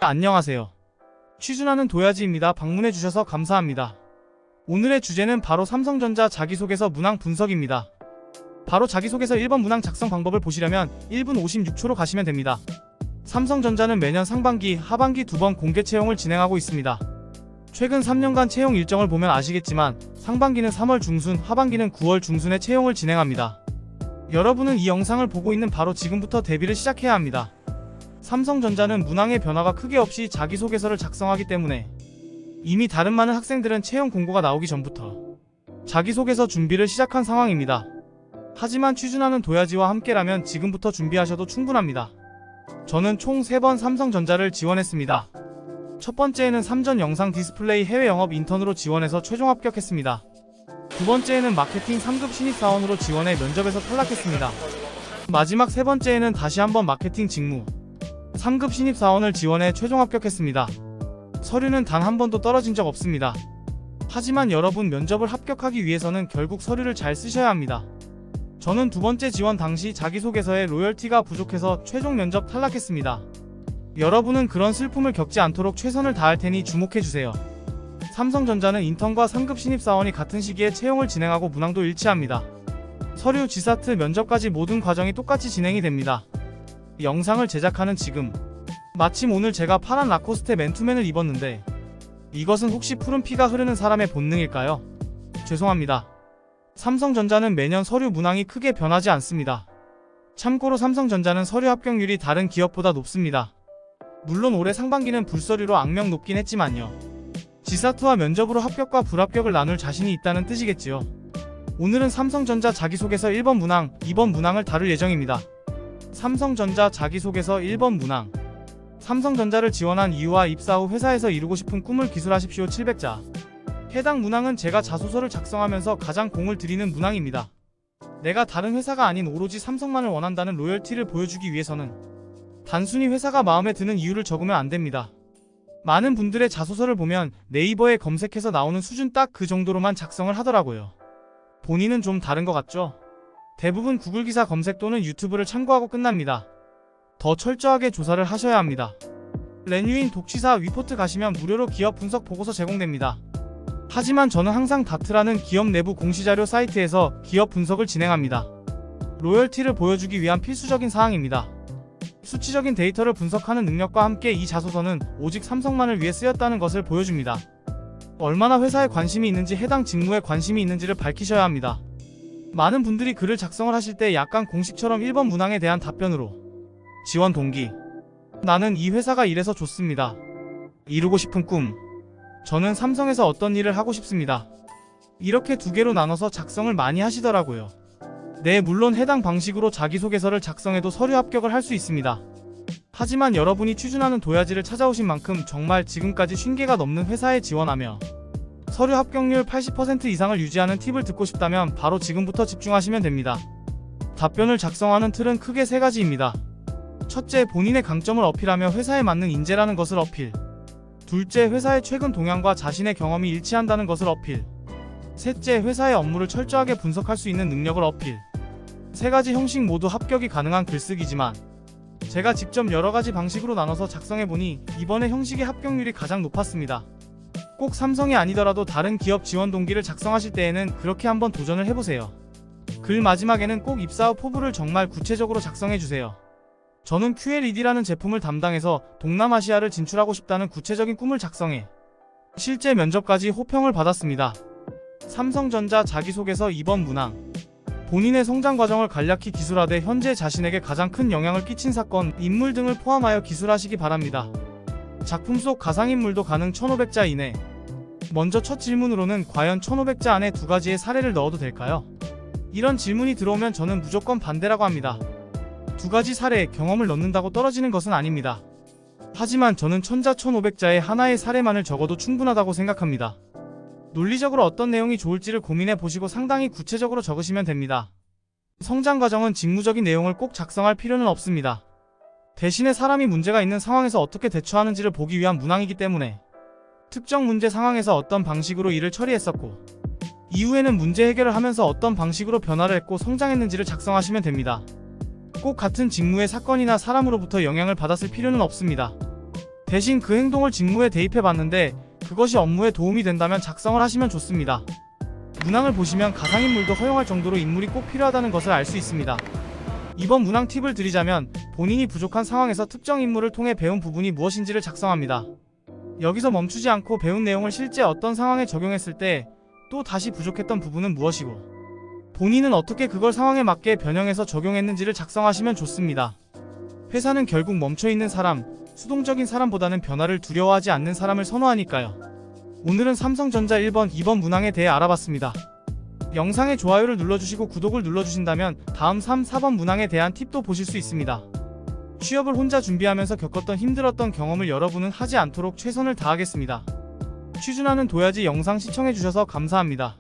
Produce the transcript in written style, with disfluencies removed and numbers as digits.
안녕하세요. 취준하는 도야지입니다. 방문해주셔서 감사합니다. 오늘의 주제는 바로 삼성전자 자기소개서 문항 분석입니다. 바로 자기소개서 1번 문항 작성 방법을 보시려면 1분 56초로 가시면 됩니다. 삼성전자는 매년 상반기, 하반기 두 번 공개 채용을 진행하고 있습니다. 최근 3년간 채용 일정을 보면 아시겠지만 상반기는 3월 중순, 하반기는 9월 중순에 채용을 진행합니다. 여러분은 이 영상을 보고 있는 바로 지금부터 대비를 시작해야 합니다. 삼성전자는 문항의 변화가 크게 없이 자기소개서를 작성하기 때문에 이미 다른 많은 학생들은 채용 공고가 나오기 전부터 자기소개서 준비를 시작한 상황입니다. 하지만 취준하는 도야지와 함께라면 지금부터 준비하셔도 충분합니다. 저는 총 3번 삼성전자를 지원했습니다. 첫 번째에는 3전 영상 디스플레이 해외 영업 인턴으로 지원해서 최종 합격했습니다. 두 번째에는 마케팅 3급 신입사원으로 지원해 면접에서 탈락했습니다. 마지막 세 번째에는 다시 한번 마케팅 직무 3급 신입사원을 지원해 최종 합격했습니다. 서류는 단 한 번도 떨어진 적 없습니다. 하지만 여러분, 면접을 합격하기 위해서는 결국 서류를 잘 쓰셔야 합니다. 저는 두 번째 지원 당시 자기소개서에 로열티가 부족해서 최종 면접 탈락했습니다. 여러분은 그런 슬픔을 겪지 않도록 최선을 다할 테니 주목해주세요. 삼성전자는 인턴과 3급 신입사원이 같은 시기에 채용을 진행하고 문항도 일치합니다. 서류, 지사트, 면접까지 모든 과정이 똑같이 진행이 됩니다. 영상을 제작하는 지금 마침 오늘 제가 파란 라코스테 맨투맨을 입었는데 이것은 혹시 푸른 피가 흐르는 사람의 본능일까요? 죄송합니다. 삼성전자는 매년 서류 문항이 크게 변하지 않습니다. 참고로 삼성전자는 서류 합격률이 다른 기업보다 높습니다. 물론 올해 상반기는 불서류로 악명 높긴 했지만요. 지사트와 면접으로 합격과 불합격을 나눌 자신이 있다는 뜻이겠지요. 오늘은 삼성전자 자기소개서 1번 문항, 2번 문항을 다룰 예정입니다. 삼성전자 자기소개서 1번 문항. 삼성전자를 지원한 이유와 입사 후 회사에서 이루고 싶은 꿈을 기술하십시오. 700자. 해당 문항은 제가 자소서를 작성하면서 가장 공을 들이는 문항입니다. 내가 다른 회사가 아닌 오로지 삼성만을 원한다는 로열티를 보여주기 위해서는 단순히 회사가 마음에 드는 이유를 적으면 안됩니다. 많은 분들의 자소서를 보면 네이버에 검색해서 나오는 수준 딱 그 정도로만 작성을 하더라고요. 본인은 좀 다른 것 같죠? 대부분 구글 기사 검색 또는 유튜브를 참고하고 끝납니다. 더 철저하게 조사를 하셔야 합니다. 렌유인 독취사 위포트 가시면 무료로 기업 분석 보고서 제공됩니다. 하지만 저는 항상 다트라는 기업 내부 공시자료 사이트에서 기업 분석을 진행합니다. 로열티를 보여주기 위한 필수적인 사항입니다. 수치적인 데이터를 분석하는 능력과 함께 이 자소서는 오직 삼성만을 위해 쓰였다는 것을 보여줍니다. 얼마나 회사에 관심이 있는지, 해당 직무에 관심이 있는지를 밝히셔야 합니다. 많은 분들이 글을 작성을 하실 때 약간 공식처럼 1번 문항에 대한 답변으로 지원 동기, 나는 이 회사가 이래서 좋습니다. 이루고 싶은 꿈, 저는 삼성에서 어떤 일을 하고 싶습니다. 이렇게 두 개로 나눠서 작성을 많이 하시더라고요. 네, 물론 해당 방식으로 자기소개서를 작성해도 서류 합격을 할 수 있습니다. 하지만 여러분이 취준하는 도야지를 찾아오신 만큼 정말 지금까지 50개가 넘는 회사에 지원하며 서류 합격률 80% 이상을 유지하는 팁을 듣고 싶다면 바로 지금부터 집중하시면 됩니다. 답변을 작성하는 틀은 크게 세 가지입니다. 첫째, 본인의 강점을 어필하며 회사에 맞는 인재라는 것을 어필. 둘째, 회사의 최근 동향과 자신의 경험이 일치한다는 것을 어필. 셋째, 회사의 업무를 철저하게 분석할 수 있는 능력을 어필. 세 가지 형식 모두 합격이 가능한 글쓰기지만 제가 직접 여러가지 방식으로 나눠서 작성해보니 이번에 형식의 합격률이 가장 높았습니다. 꼭 삼성이 아니더라도 다른 기업 지원 동기를 작성하실 때에는 그렇게 한번 도전을 해보세요. 글 마지막에는 꼭 입사 후 포부를 정말 구체적으로 작성해주세요. 저는 QLED라는 제품을 담당해서 동남아시아를 진출하고 싶다는 구체적인 꿈을 작성해 실제 면접까지 호평을 받았습니다. 삼성전자 자기소개서 2번 문항. 본인의 성장 과정을 간략히 기술하되 현재 자신에게 가장 큰 영향을 끼친 사건, 인물 등을 포함하여 기술하시기 바랍니다. 작품 속 가상인물도 가능. 1500자 이내. 먼저 첫 질문으로는 과연 1500자 안에 두 가지의 사례를 넣어도 될까요? 이런 질문이 들어오면 저는 무조건 반대라고 합니다. 두 가지 사례, 경험을 넣는다고 떨어지는 것은 아닙니다. 하지만 저는 1000자 1500자의 하나의 사례만을 적어도 충분하다고 생각합니다. 논리적으로 어떤 내용이 좋을지를 고민해 보시고 상당히 구체적으로 적으시면 됩니다. 성장 과정은 직무적인 내용을 꼭 작성할 필요는 없습니다. 대신에 사람이 문제가 있는 상황에서 어떻게 대처하는지를 보기 위한 문항이기 때문에 특정 문제 상황에서 어떤 방식으로 일을 처리했었고 이후에는 문제 해결을 하면서 어떤 방식으로 변화를 했고 성장했는지를 작성하시면 됩니다. 꼭 같은 직무의 사건이나 사람으로부터 영향을 받았을 필요는 없습니다. 대신 그 행동을 직무에 대입해 봤는데 그것이 업무에 도움이 된다면 작성을 하시면 좋습니다. 문항을 보시면 가상인물도 허용할 정도로 인물이 꼭 필요하다는 것을 알 수 있습니다. 이번 문항 팁을 드리자면 본인이 부족한 상황에서 특정 인물을 통해 배운 부분이 무엇인지를 작성합니다. 여기서 멈추지 않고 배운 내용을 실제 어떤 상황에 적용했을 때 또 다시 부족했던 부분은 무엇이고 본인은 어떻게 그걸 상황에 맞게 변형해서 적용했는지를 작성하시면 좋습니다. 회사는 결국 멈춰있는 사람, 수동적인 사람보다는 변화를 두려워하지 않는 사람을 선호하니까요. 오늘은 삼성전자 1번, 2번 문항에 대해 알아봤습니다. 영상에 좋아요를 눌러주시고 구독을 눌러주신다면 다음 3, 4번 문항에 대한 팁도 보실 수 있습니다. 취업을 혼자 준비하면서 겪었던 힘들었던 경험을 여러분은 하지 않도록 최선을 다하겠습니다. 취준하는 도야지 영상 시청해주셔서 감사합니다.